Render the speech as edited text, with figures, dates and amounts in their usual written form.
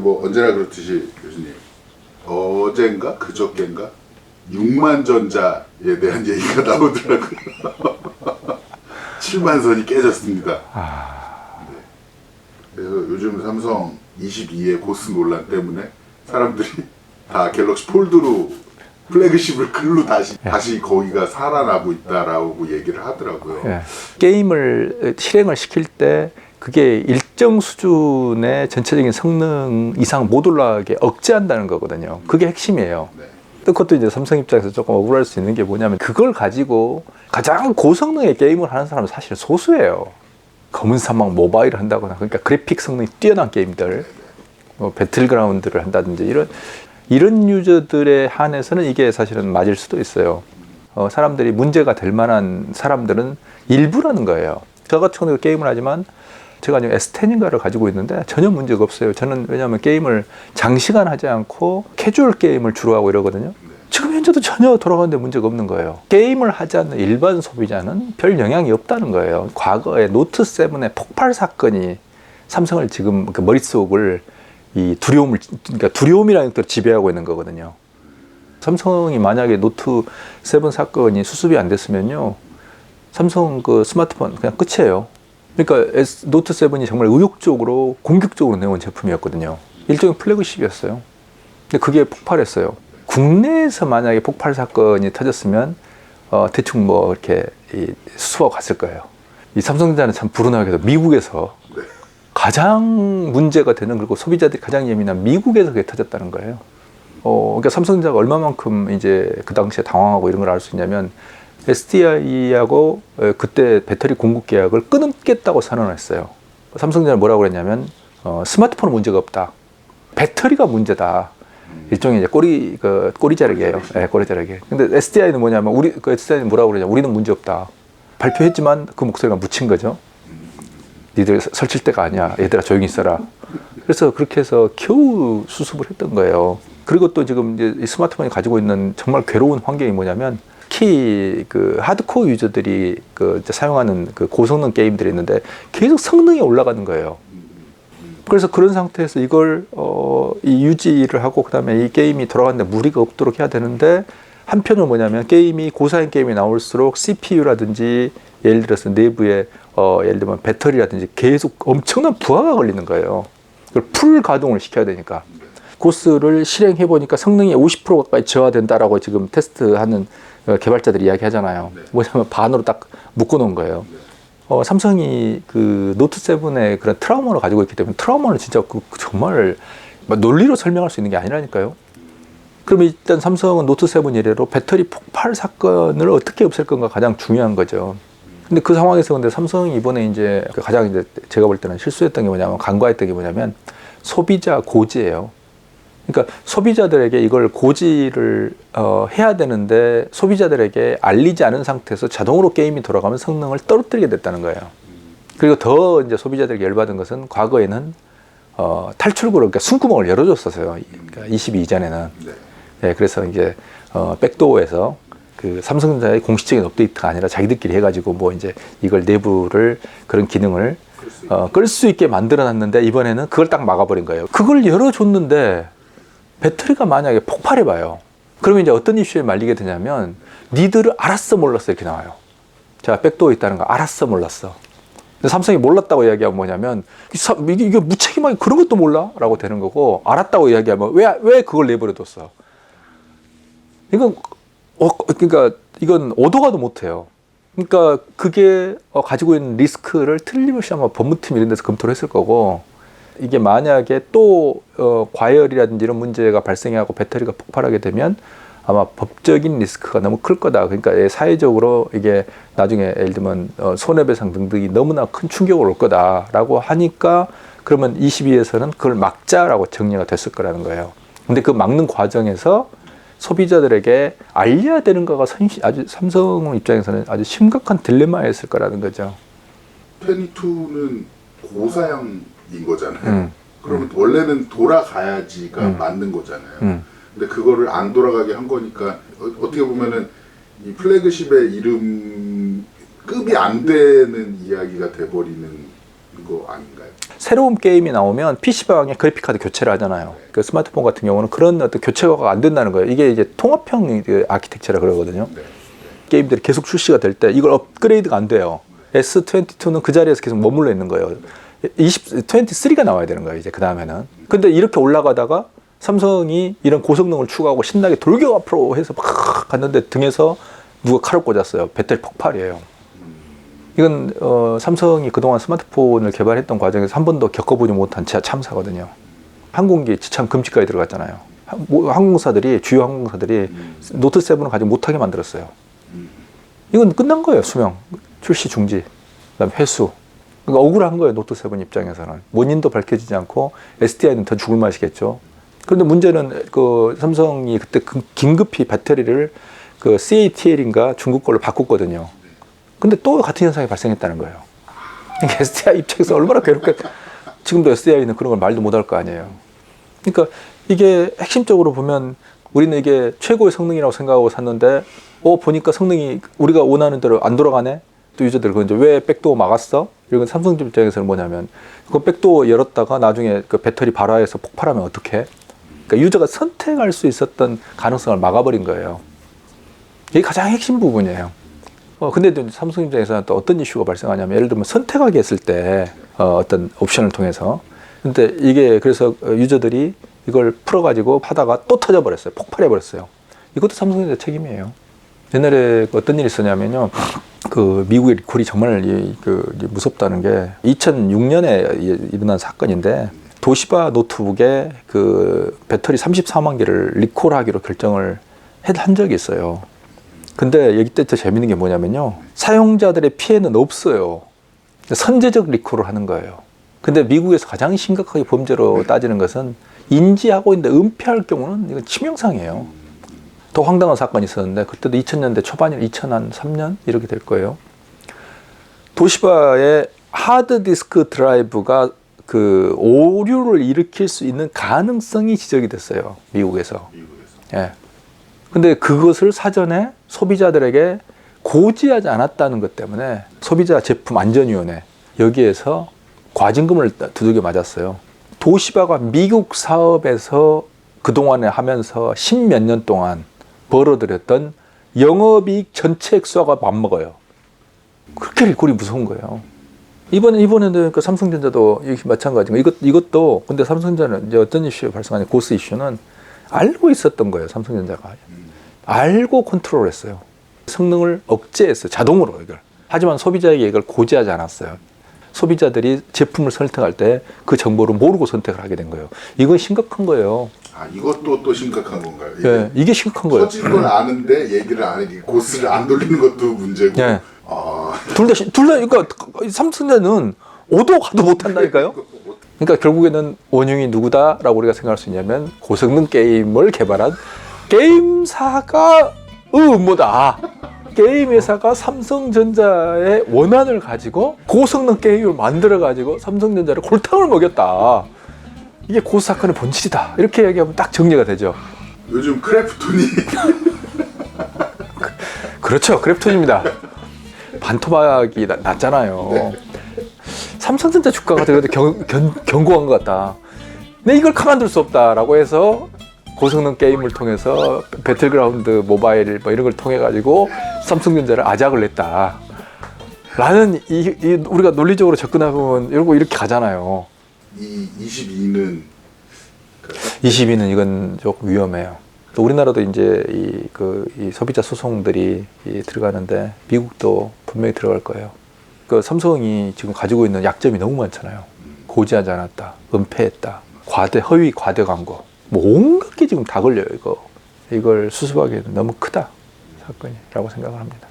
뭐 언제나 그렇듯이 교수님 어젠가 그저께인가 6만 전자에 대한 얘기가 나오더라고요. 7만 선이 깨졌습니다. 네. 그래서 요즘 삼성 22의 고스 논란 때문에 사람들이 다 갤럭시 폴드로 플래그십을 글로 다시 거기가 살아나고 있다라고 얘기를 하더라고요. 예. 게임을 실행을 시킬 때 그게 일정 수준의 전체적인 성능 이상 못 올라가게 억제한다는 거거든요. 그게 핵심이에요. 네. 그것도 이제 삼성 입장에서 조금 억울할 수 있는 게 뭐냐면 그걸 가지고 가장 고성능의 게임을 하는 사람은 사실 소수예요. 검은 사막 모바일을 한다거나 그러니까 그래픽 성능이 뛰어난 게임들, 뭐 배틀그라운드를 한다든지 이런 유저들에 한해서는 이게 사실은 맞을 수도 있어요. 사람들이 문제가 될 만한 사람들은 일부라는 거예요. 저 같은 경우는 게임을 하지만 제가 지금 S10인가를 가지고 있는데 전혀 문제가 없어요. 저는 왜냐하면 게임을 장시간 하지 않고 캐주얼 게임을 주로 하고 이러거든요. 지금 현재도 전혀 돌아가는데 문제가 없는 거예요. 게임을 하지 않는 일반 소비자는 별 영향이 없다는 거예요. 과거에 노트 7의 폭발 사건이 삼성을 지금 그 머릿속을 이 그러니까 두려움이라는 것들을 지배하고 있는 거거든요. 삼성이 만약에 노트 7 사건이 수습이 안 됐으면요, 삼성 그 스마트폰 그냥 끝이에요. 그러니까 노트 7이 정말 의욕적으로 공격적으로 내온 제품이었거든요. 일종의 플래그십이었어요. 근데 그게 폭발했어요. 국내에서 만약에 폭발 사건이 터졌으면 대충 뭐 이렇게 수수하고 갔을 거예요. 이 삼성전자는 참 불운하게도 미국에서 가장 문제가 되는, 그리고 소비자들이 가장 예민한 미국에서 그게 터졌다는 거예요. 그러니까 삼성전자가 얼마만큼 이제 그 당시에 당황하고 이런 걸 알 수 있냐면, SDI하고 그때 배터리 공급 계약을 끊겠다고 선언했어요. 삼성전자는 뭐라고 그랬냐면, 스마트폰은 문제가 없다. 배터리가 문제다. 일종의 이제 꼬리자르기예요. 네, 꼬리자르기. 근데 SDI는 뭐냐면, SDI는 뭐라고 그러냐. 우리는 문제 없다. 발표했지만 그 목소리가 묻힌 거죠. 니들 설칠 때가 아니야. 얘들아 조용히 있어라. 그래서 그렇게 해서 겨우 수습을 했던 거예요. 그리고 또 지금 이제 이 스마트폰이 가지고 있는 정말 괴로운 환경이 뭐냐면, 특히 그 하드코어 유저들이 이제 사용하는 그 고성능 게임들이 있는데 계속 성능이 올라가는 거예요. 그래서 그런 상태에서 이걸 이 유지를 하고 그다음에 이 게임이 돌아가는데 무리가 없도록 해야 되는데, 한편은 뭐냐면 고사양 게임이 나올수록 CPU라든지 예를 들어서 내부에 예를 들면 배터리라든지 계속 엄청난 부하가 걸리는 거예요. 그걸 풀 가동을 시켜야 되니까. 고스를 실행해 보니까 성능이 50% 가까이 저하된다라고 지금 테스트하는 개발자들이 이야기하잖아요. 뭐냐면 반으로 딱 묶어 놓은 거예요. 삼성이 그 노트 7의 그런 트라우마를 가지고 있기 때문에, 트라우마는 진짜 정말 논리로 설명할 수 있는 게 아니라니까요. 그럼 일단 삼성은 노트 7 이래로 배터리 폭발 사건을 어떻게 없앨 건가 가장 중요한 거죠. 근데 그 상황에서 근데 삼성이 이번에 이제 가장 이제 제가 볼 때는 실수했던 게 뭐냐면, 간과했던 게 뭐냐면 소비자 고지예요. 그러니까 소비자들에게 이걸 고지를 해야 되는데 소비자들에게 알리지 않은 상태에서 자동으로 게임이 돌아가면 성능을 떨어뜨리게 됐다는 거예요. 그리고 더 이제 소비자들에게 열받은 것은 과거에는 탈출구를, 그러니까 숨구멍을 열어줬었어요. 그러니까 22 이전에는. 네, 그래서 이제 백도어에서 그 삼성전자의 공식적인 업데이트가 아니라 자기들끼리 해가지고 뭐 이제 이걸 내부를 그런 기능을 끌 수 있게 만들어놨는데, 이번에는 그걸 딱 막아버린 거예요. 그걸 열어줬는데 배터리가 만약에 폭발해봐요. 그러면 이제 어떤 이슈에 말리게 되냐면, 니들을 알았어 몰랐어 이렇게 나와요. 자, 백도어 있다는 거 알았어 몰랐어. 근데 삼성이 몰랐다고 이야기하면 뭐냐면, 이게 무책임하게 그런 것도 몰라? 라고 되는 거고, 알았다고 이야기하면 왜 그걸 내버려뒀어? 그러니까 이건 오도 가도 못해요. 그러니까 그게 가지고 있는 리스크를 틀림없이 아마 법무팀 이런 데서 검토를 했을 거고, 이게 만약에 또 과열이라든지 이런 문제가 발생하고 배터리가 폭발하게 되면 아마 법적인 리스크가 너무 클 거다. 그러니까 사회적으로 이게 나중에 예를 들면 손해배상 등등이 너무나 큰 충격을 올 거다라고 하니까, 그러면 22에서는 그걸 막자라고 정리가 됐을 거라는 거예요. 근데 그 막는 과정에서 소비자들에게 알려야 되는 거가 아주 삼성 입장에서는 아주 심각한 딜레마였을 거라는 거죠. 22는 고사양인 거잖아요. 그러면 원래는 돌아가야지가 맞는 거잖아요. 근데 그거를 안 돌아가게 한 거니까 어떻게 보면은 이 플래그십의 이름 급이 안 되는 이야기가 돼버리는 거 아닌가요? 새로운 게임이 나오면 PC방에 그래픽카드 교체를 하잖아요. 그 스마트폰 같은 경우는 그런 어떤 교체가 안 된다는 거예요. 이게 이제 통합형 그 아키텍처라 그러거든요. 게임들이 계속 출시가 될 때 이걸 업그레이드가 안 돼요. S22는 그 자리에서 계속 머물러 있는 거예요. 23가 나와야 되는 거예요, 이제 그 다음에는. 근데 이렇게 올라가다가 삼성이 이런 고성능을 추가하고 신나게 돌격 앞으로 해서 막 갔는데 등에서 누가 칼을 꽂았어요. 배터리 폭발이에요. 이건 삼성이 그동안 스마트폰을 개발했던 과정에서 한 번도 겪어보지 못한 참사거든요. 항공기 지참 금지까지 들어갔잖아요. 항공사들이 주요 항공사들이 노트 7을 가지고 못하게 만들었어요. 이건 끝난 거예요. 수명, 출시 중지, 그다음 회수. 그러니까 억울한 거예요. 노트 7 입장에서는 원인도 밝혀지지 않고 SDI는 더 죽을 맛이겠죠. 그런데 문제는 그 삼성이 그때 긴급히 배터리를 그 CATL인가 중국 걸로 바꿨거든요. 근데 또 같은 현상이 발생했다는 거예요. 그러니까 SDI 입장에서 얼마나 괴롭겠다. 지금도 SDI는 그런 걸 말도 못할 거 아니에요. 그러니까 이게 핵심적으로 보면 우리는 이게 최고의 성능이라고 생각하고 샀는데 보니까 성능이 우리가 원하는 대로 안 돌아가네. 또 유저들 그 이제 왜 백도어 막았어? 이건 삼성 입장에서는 뭐냐면 그 백도어 열었다가 나중에 그 배터리 발화해서 폭발하면 어떡해? 그러니까 유저가 선택할 수 있었던 가능성을 막아버린 거예요. 이게 가장 핵심 부분이에요. 근데 삼성 입장에서는 또 어떤 이슈가 발생하냐면 예를 들면 선택하게 했을 때 어떤 옵션을 통해서 근데 이게 그래서 유저들이 이걸 풀어가지고 하다가 또 터져버렸어요. 폭발해버렸어요. 이것도 삼성의 책임이에요. 옛날에 어떤 일이 있었냐면요. 그 미국의 리콜이 정말 무섭다는 게 2006년에 일어난 사건인데 도시바 노트북에 그 배터리 34만 개를 리콜하기로 결정을 한 적이 있어요. 근데 여기 때 더 재밌는 게 뭐냐면요. 사용자들의 피해는 없어요. 선제적 리콜을 하는 거예요. 근데 미국에서 가장 심각하게 범죄로 따지는 것은 인지하고 있는데 은폐할 경우는 이건 치명상이에요. 더 황당한 사건이 있었는데 그때도 2000년대 초반이나 2003년 이렇게 될 거예요. 도시바의 하드디스크 드라이브가 그 오류를 일으킬 수 있는 가능성이 지적이 됐어요. 미국에서. 예. 근데 그것을 사전에 소비자들에게 고지하지 않았다는 것 때문에 소비자 제품 안전위원회 여기에서 과징금을 두들겨 맞았어요. 도시바가 미국 사업에서 그동안에 하면서 10몇 년 동안 벌어들였던 영업이익 전체 액수가 맞먹어요. 그렇게 리콜이 무서운 거예요. 이번에는 그 삼성전자도 이렇게 마찬가지고 이것도 근데 삼성전자는 이제 어떤 이슈가 발생하냐 고스 이슈는 알고 있었던 거예요. 삼성전자가 알고 컨트롤했어요. 성능을 억제했어요. 자동으로 이걸. 하지만 소비자에게 이걸 고지하지 않았어요. 소비자들이 제품을 선택할 때 그 정보를 모르고 선택을 하게 된 거예요. 이건 심각한 거예요. 아, 이것도 또 심각한 건가요? 예, 이게 심각한 거예요. 터진 건 아는데 얘기를 안 해. 고스를 안 돌리는 것도 문제고. 예. 아. 둘 다, 그러니까 삼성전자는 오도 가도 못한다니까요. 그러니까 결국에는 원흉이 누구다라고 우리가 생각할 수 있냐면 고성능 게임을 개발한 게임사가 음모다. 게임 회사가 삼성전자의 원한을 가지고 고성능 게임을 만들어가지고 삼성전자를 골탕을 먹였다. 이게 고스 사건의 본질이다. 이렇게 얘기하면 딱 정리가 되죠. 요즘 크래프톤이 그렇죠. 크래프톤입니다. 반토막이 났잖아요. 네. 삼성전자 주가가 되게 견고한 것 같다. 근데 이걸 가만둘 수 없다라고 해서 고성능 게임을 통해서 배틀그라운드 모바일 뭐 이런 걸 통해 가지고 삼성전자를 아작을 냈다. 라는 우리가 논리적으로 접근해보면 이런 거 이렇게 가잖아요. 이 22는 22는 이건 조금 위험해요. 또 우리나라도 이제 이 소비자 소송들이 들어가는데 미국도 분명히 들어갈 거예요. 그 삼성이 지금 가지고 있는 약점이 너무 많잖아요. 고지하지 않았다, 은폐했다, 허위 과대 광고, 뭐 온갖 게 지금 다 걸려요. 이걸 수습하기에는 너무 크다 사건이라고 생각을 합니다.